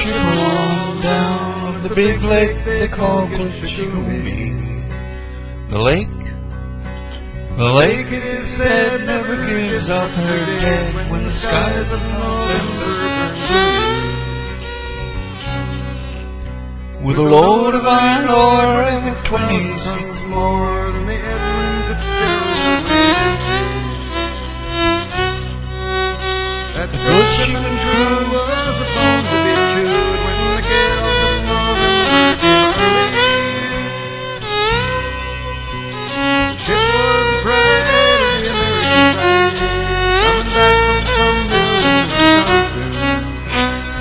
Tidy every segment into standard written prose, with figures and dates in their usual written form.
ship on down the big lake they call Glitchigomee. The lake, it is said, never gives up her dead when the skies of November burn blue. With a load of iron ore every 26 more than the Edmund Fitzgerald. That good ship and crew was a bone to be chewed when the gales of November came early. The ship was the pride of the American side, coming back from some new England soon.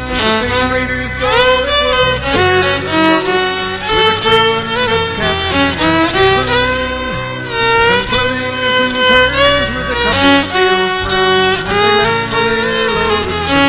As the big freighters go, it was bigger than most, with a crew and good captain and season, concluding some turns with a couple steel crowns when they left fully loaded.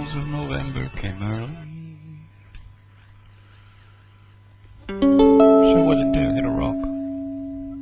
shadows of November came early. So what to do? Get a